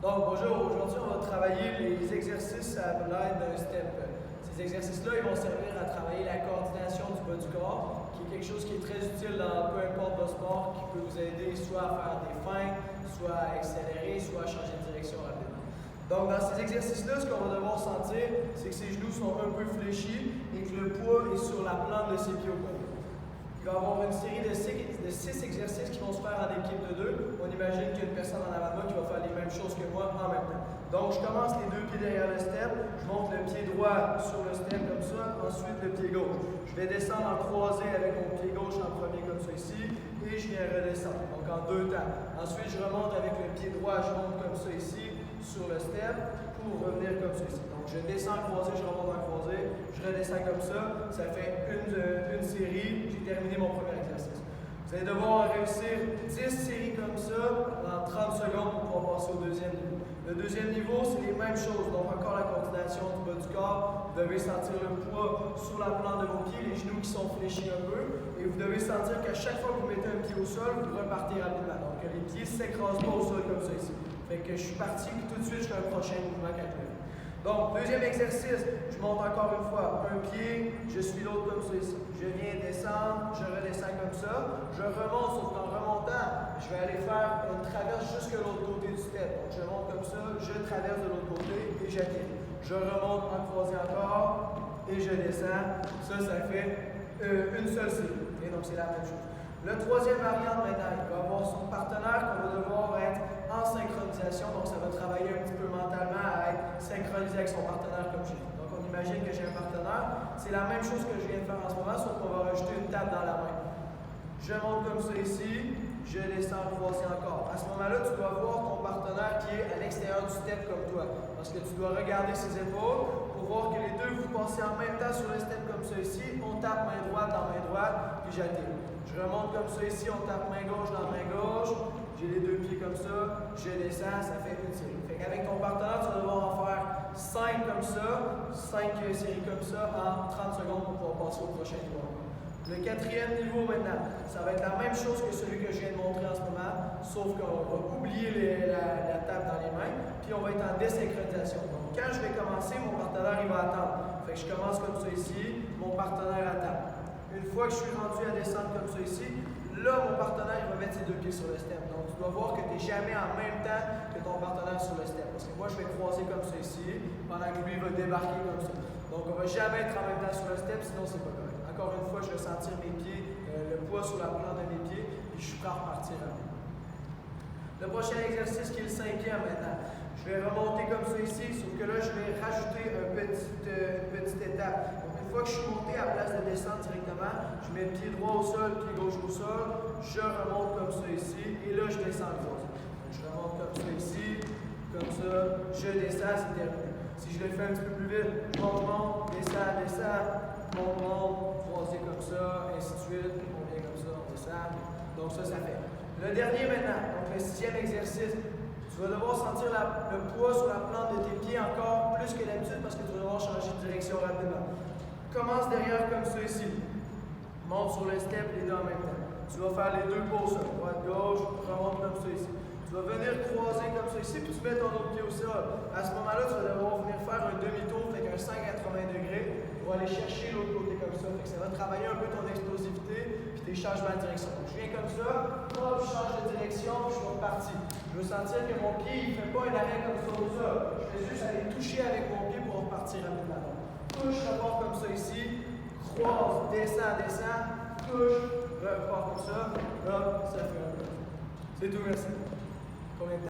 Donc, bonjour, aujourd'hui on va travailler les exercices à l'aide d'un step. Ces exercices-là, ils vont servir à travailler la coordination du bas du corps, qui est quelque chose qui est très utile dans peu importe le sport, qui peut vous aider soit à faire des feintes, soit à accélérer, soit à changer de direction rapidement. Donc, dans ces exercices-là, ce qu'on va devoir sentir, c'est que ses genoux sont un peu fléchis et que le poids est sur la plante de ses pieds au complet. Il va y avoir une série de 6 exercices qui vont se faire en équipe de 2. On imagine qu'il y a une personne en avant de moi qui va faire les mêmes choses que moi en même temps. Donc, je commence les 2 pieds derrière le step, je monte le pied droit sur le step comme ça, ensuite le pied gauche. Je vais descendre en croisé avec mon pied gauche en premier comme ça ici, et je viens redescendre, donc en 2 temps. Ensuite, je remonte avec le pied droit, je monte comme ça ici, sur le step, pour revenir comme ça ici. Donc, je descends en croisé, je remonte en croisé, je redescends comme ça fait une série, j'ai terminé mon premier exercice. Vous allez devoir réussir 10 séries comme ça en 30 secondes pour pouvoir passer au deuxième niveau. Le deuxième niveau, c'est les mêmes choses, donc encore la coordination du bas du corps. Vous devez sentir le poids sur la plante de vos pieds, les genoux qui sont fléchis un peu, et vous devez sentir qu'à chaque fois que vous mettez un pied au sol, vous repartez rapidement. Donc que les pieds ne s'écrasent pas au sol comme ça ici. Fait que je suis parti, puis tout de suite, je fais un prochain mouvement calculé. Donc, deuxième exercice, je monte encore une fois un pied, je suis l'autre comme ça ici. Je viens descendre, je redescends comme ça, je remonte, sauf qu'en remontant, je vais aller faire une traverse jusque l'autre côté du step. Donc, je monte comme ça, je traverse de l'autre côté et j'atterris. Je remonte en croisé encore et je descends. Ça fait une seule série. Et donc, c'est la même chose. Le troisième variante maintenant, il va avoir son partenaire qu'on va devoir être en synchronisation, donc ça va travailler un petit peu mentalement à être synchronisé avec son partenaire comme j'ai dit. Donc on imagine que j'ai un partenaire, c'est la même chose que je viens de faire en ce moment, sauf qu'on va rajouter une table dans la main. Je monte comme ça ici, je descends croisé encore. À ce moment-là, tu dois voir ton partenaire qui est à l'extérieur du step comme toi, parce que tu dois regarder ses épaules pour voir que les deux vous passez en même temps sur le step comme ça ici, on tape main droite dans main droite, puis j'atterris. Je remonte comme ça ici, on tape main gauche dans main gauche, j'ai les 2 pieds comme ça, je descends, ça fait une série. Fait qu'avec ton partenaire, tu vas devoir en faire 5 comme ça, 5 séries comme ça en 30 secondes pour pouvoir passer au prochain niveau. Le quatrième niveau maintenant, ça va être la même chose que celui que je viens de montrer en ce moment, sauf qu'on va oublier la table dans les mains, puis on va être en désynchronisation. Donc quand je vais commencer, mon partenaire il va attendre. Fait que je commence comme ça ici, mon partenaire attend. Une fois que je suis rendu à descendre comme ça ici, là, mon partenaire, il va mettre ses 2 pieds sur le step. Donc, tu dois voir que tu n'es jamais en même temps que ton partenaire sur le step. Parce que moi, je vais croiser comme ça ici, pendant que lui, il va débarquer comme ça. Donc, on ne va jamais être en même temps sur le step, sinon, c'est pas correct. Encore une fois, je vais sentir mes pieds, le poids sur la plante de mes pieds, puis je suis prêt à repartir rapidement. Le prochain exercice, qui est le 5e maintenant. Je vais remonter comme ça ici, sauf que là, je vais rajouter une petite étape. Donc, une fois que je suis monté à la place de descendre directement, je mets le pied droit au sol, pied gauche au sol, je remonte comme ça ici, et là, je descends le croisé. Donc, je remonte comme ça ici, comme ça, je descends, c'est terminé. Si je le fais un petit peu plus vite, je monte, descends, monte, croisé comme ça, ainsi de suite, on vient comme ça, on descend. Donc ça fait. Le dernier maintenant, donc le 6e exercice, tu vas devoir sentir le poids sur la plante de tes pieds encore plus que d'habitude parce que tu vas devoir changer de direction rapidement. Commence derrière comme ça ici. Monte sur le step, les deux en même temps. Tu vas faire les 2 pas au sol, droite, gauche, remonte comme ça ici. Tu vas venir croiser comme ça ici, puis tu mets ton autre pied au sol. À ce moment-là, tu vas devoir venir faire un demi-tour, fait qu'un 180 degrés, pour aller chercher l'autre côté comme ça. Fait que ça va travailler un peu ton explosivité, puis tes changements de direction. Donc, je viens comme ça, hop, je change de direction, puis je suis reparti. Je veux sentir que mon pied, il ne fait pas un arrêt comme ça au sol. Je vais juste aller toucher avec mon pied pour repartir rapidement. Touche, repars comme ça ici, croise, descend, touche, repars comme ça, hop, ça fait un peu. C'est tout, merci. Combien de temps?